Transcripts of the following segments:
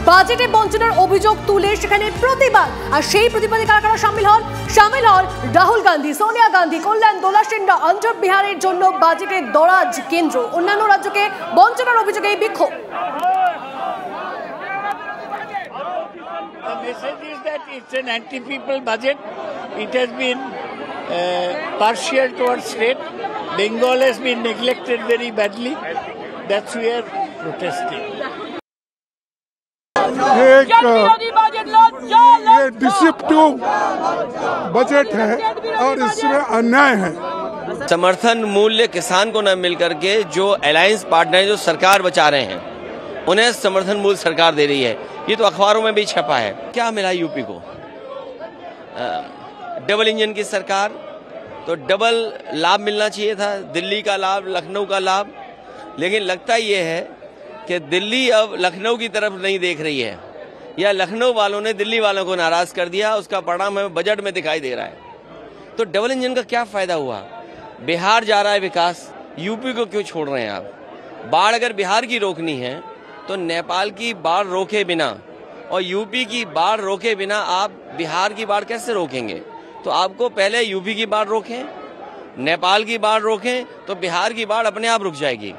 বাজেটে বঞ্চনার অভিযোগ তুলে সেখানে প্রতিবাদ। আর সেই প্রতিবাদে কারা কারা সামিল হন রাহুল গান্ধী, সোনিয়া গান্ধী, কল্যাণ দোলাসেনরা। অন্ধ্র বিহারের জন্য বাজেটে দরাজ কেন্দ্র, অন্যান্য রাজ্যকে বঞ্চনার অভিযোগে এই বিক্ষোভ। The message is that it's an anti-people budget. It has been partial towards state. Bengal has been neglected very badly. That's why we are protesting. ये डिसेप्टिव बजट है और इसमें अन्याय है। समर्थन मूल्य किसान को न मिल करके जो अलायंस पार्टनर जो सरकार बचा रहे हैं उन्हें समर्थन मूल्य सरकार दे रही है। ये तो अखबारों में भी छपा है। क्या मिला यूपी को? डबल इंजन की सरकार, तो डबल लाभ मिलना चाहिए था, दिल्ली का लाभ, लखनऊ का लाभ। लेकिन लगता ये है कि दिल्ली अब लखनऊ की तरफ नहीं देख रही है, या लखनऊ वालों ने दिल्ली वालों को नाराज कर दिया। उसका परिणाम हमें बजट में दिखाई दे रहा है। तो डबल इंजन का क्या फायदा हुआ? बिहार जा रहा है विकास, यूपी को क्यों छोड़ रहे हैं आप? बाढ़ अगर बिहार की रोकनी है तो नेपाल की बाढ़ रोके बिना और यूपी की बाढ़ रोके बिना आप बिहार की बाढ़ कैसे रोकेंगे? तो आपको पहले यूपी की बाढ़ रोकें, नेपाल की बाढ़ रोकें, तो बिहार की बाढ़ अपने आप रुक जाएगी।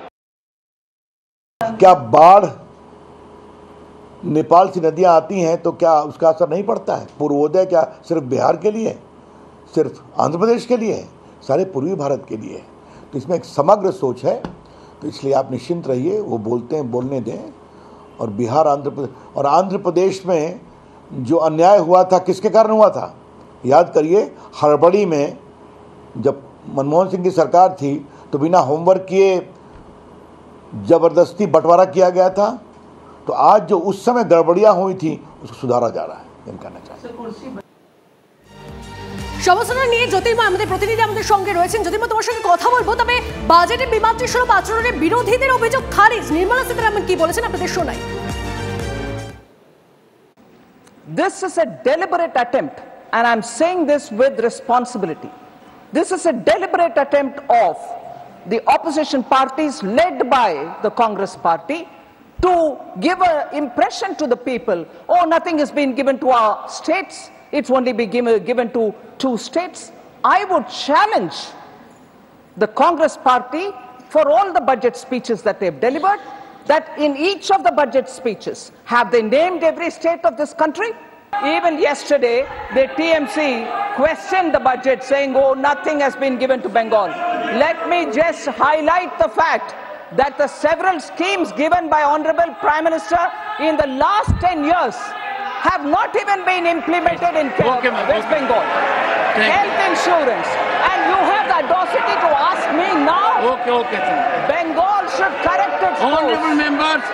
क्या बाढ़ नेपाल से नदियां आती हैं तो क्या उसका असर नहीं पड़ता है? पूर्वोदय क्या सिर्फ बिहार के लिए है, सिर्फ आंध्र प्रदेश के लिए है? सारे पूर्वी भारत के लिए है। तो इसमें एक समग्र सोच है। तो इसलिए आप निश्चिंत रहिए, वो बोलते हैं बोलने दें। और बिहार, आंध्र प्रदेश में जो अन्याय हुआ था किसके कारण हुआ था? याद करिए, हड़बड़ी में जब मनमोहन सिंह की सरकार थी तो बिना होमवर्क किए जबरदस्ती बंटवारा किया गया था। तो आज जो उस समय गड़बड़ियां हुई थी उसको सुधारा जा रहा है। ये कहना चाहिए। সমস্যা নিয়ে জ্যোতির্ময় আমাদের প্রতিনিধি আমাদের সঙ্গে রয়েছেন। জ্যোতির্ময়, তোমার সঙ্গে কথা বলবো। তবে বাজেটে বিমাত্রিক সুলভ আচরণে বিরোধীদের অভিযোগ খারিজ। নির্মলা সীতারামন কি বলেছেন আপনাদের শোনাই। This is a deliberate attempt, and I'm saying this with responsibility. This is a deliberate attempt of the opposition parties led by the Congress party to give an impression to the people, oh, nothing has been given to our states. It's only be given to 2 states. I would challenge the Congress party for all the budget speeches that they've delivered, that in each of the budget speeches, have they named every state of this country? Even yesterday, the TMC questioned the budget, saying, oh, nothing has been given to Bengal. Let me just highlight the fact that the several schemes given by Honorable Prime Minister in the last 10 years have not even been implemented in West Bengal. Health insurance. And you have the audacity to ask me now? Bengal should correct its course. Honorable members.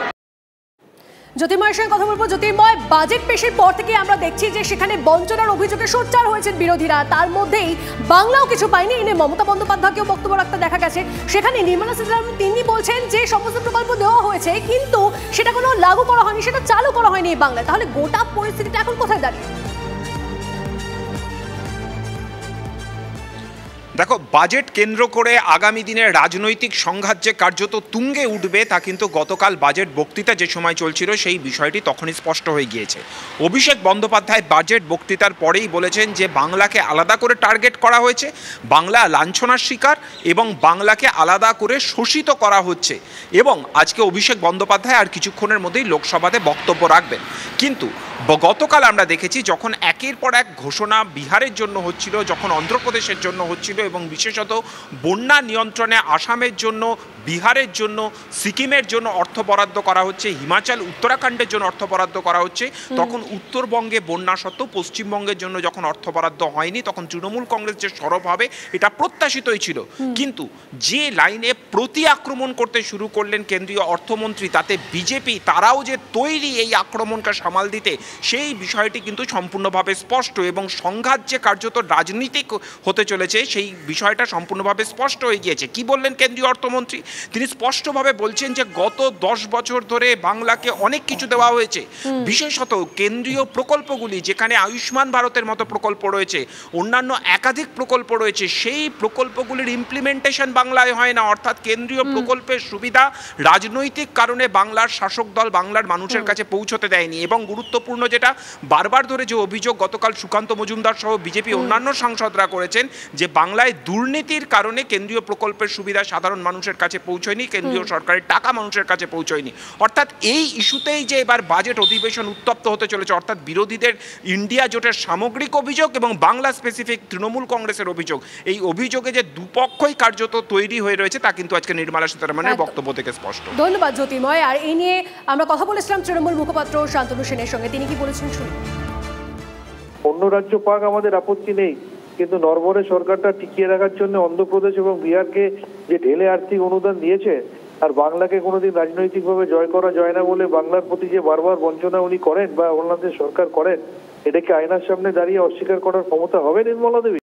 জ্যোতির্ময়ের সঙ্গে কথা বলবো। জ্যোতির্ময়, budget পেশের পর থেকে আমরা দেখছি যে সেখানে বঞ্চনার অভিযোগে সোচ্চার হয়েছেন বিরোধীরা। তার মধ্যেই বাংলাও কিছু পায়নি, এনে মমতা বন্দ্যোপাধ্যায়কেও বক্তব্য রাখতে দেখা গেছে। সেখানে নির্মলা সীতারামন তিনি বলছেন যে সমস্ত প্রকল্প দেওয়া হয়েছে কিন্তু সেটা কোনো লাগু করা হয়নি, সেটা চালু করা হয়নি এই বাংলায়। তাহলে গোটা পরিস্থিতিটা এখন কোথায় দাঁড়িয়ে? দেখো, বাজেট কেন্দ্র করে আগামী দিনের রাজনৈতিক সংঘাত যে কার্যত তুঙ্গে উঠবে তা কিন্তু গতকাল বাজেট বক্তৃতা যে সময় চলছিল সেই বিষয়টি তখনই স্পষ্ট হয়ে গিয়েছে। অভিষেক বন্দ্যোপাধ্যায় বাজেট বক্তৃতার পরেই বলেছেন যে বাংলাকে আলাদা করে টার্গেট করা হয়েছে, বাংলা লাঞ্ছনার শিকার এবং বাংলাকে আলাদা করে শোষিত করা হচ্ছে। এবং আজকে অভিষেক বন্দ্যোপাধ্যায় আর কিছুক্ষণের মধ্যেই লোকসভাতে বক্তব্য রাখবেন। কিন্তু গতকাল আমরা দেখেছি যখন একের পর এক ঘোষণা বিহারের জন্য হচ্ছিল, যখন অন্ধ্রপ্রদেশের জন্য হচ্ছিল এবং বিশেষত বন্যা নিয়ন্ত্রণে আসামের জন্য, বিহারের জন্য, সিকিমের জন্য অর্থ বরাদ্দ করা হচ্ছে, হিমাচল উত্তরাখণ্ডের জন্য অর্থ বরাদ্দ করা হচ্ছে, তখন উত্তরবঙ্গে বন্যা সত্ত্বেও পশ্চিমবঙ্গের জন্য যখন অর্থ বরাদ্দ হয়নি তখন তৃণমূল কংগ্রেস যে সরব হবে এটা প্রত্যাশিতই ছিল। কিন্তু যে লাইনে প্রতি আক্রমণ করতে শুরু করলেন কেন্দ্রীয় অর্থমন্ত্রী, তাতে বিজেপি তারাও যে তৈরি এই আক্রমণকে সামাল দিতে, সেই বিষয়টি কিন্তু সম্পূর্ণভাবে স্পষ্ট। এবং সংঘাত যে কার্যত রাজনীতিক হতে চলেছে সেই বিষয়টা সম্পূর্ণভাবে স্পষ্ট হয়ে গিয়েছে। কি বললেন কেন্দ্রীয় অর্থমন্ত্রী? তিনি স্পষ্টভাবে বলছেন যে গত 10 বছর ধরে বাংলাকে অনেক কিছু দেওয়া হয়েছে, বিশেষত কেন্দ্রীয় প্রকল্পগুলি, যেখানে আয়ুষ্মান ভারতের মতো প্রকল্প রয়েছে, অন্যান্য একাধিক প্রকল্প রয়েছে, সেই প্রকল্পগুলির ইমপ্লিমেন্টেশন বাংলায় হয় না। অর্থাৎ কেন্দ্রীয় প্রকল্পের সুবিধা রাজনৈতিক কারণে বাংলার শাসক দল বাংলার মানুষের কাছে পৌঁছতে দেয়নি। এবং গুরুত্বপূর্ণ যেটা বারবার ধরে যে অভিযোগ গতকাল সুকান্ত মজুমদার সহ বিজেপি অন্যান্য সাংসদরা করেছেন, যে বাংলায় দুর্নীতির কারণে কেন্দ্রীয় প্রকল্পের সুবিধা সাধারণ মানুষের কাছে পৌঁছয়নি, কেন্দ্রীয় সরকারের টাকা মানুষের কাছে পৌঁছয়নি। অর্থাৎ এই ইস্যুতেই যে এবার বাজেট অধিবেশন উত্তপ্ত হতে চলেছে, অর্থাৎ বিরোধীদের ইন্ডিয়া জোটের সামগ্রিক অভিযোগ এবং বাংলা স্পেসিফিক তৃণমূল কংগ্রেসের অভিযোগ, এই অভিযোগে যে দুপক্ষই কার্যত তৈরি হয়ে রয়েছে তা কিন্তু আজকে নির্মলা সীতারামনের বক্তব্য থেকে স্পষ্ট। ধন্যবাদ জ্যোতির্ময়। আর এই নিয়ে আমরা কথা বলেছিলাম তৃণমূল মুখপাত্র শান্তনু সেনের সঙ্গে, তিনি কি বলেছেন শুনুন। অন্য রাজ্য পাক আমাদের আপত্তি নেই, কিন্তু নরবরে সরকারটা টিকিয়ে রাখার জন্য অন্ধ্রপ্রদেশ এবং বিহারকে যে ঢেলে আর্থিক অনুদান দিয়েছে, আর বাংলাকে কোনোদিন রাজনৈতিকভাবে জয় করা যায় না বলে বাংলার প্রতি যে বারবার বঞ্চনা উনি করেন বা অন্যান্য সরকার করেন, এটাকে আয়নার সামনে দাঁড়িয়ে অস্বীকার করার ক্ষমতা হবে নির্মলা দেবী?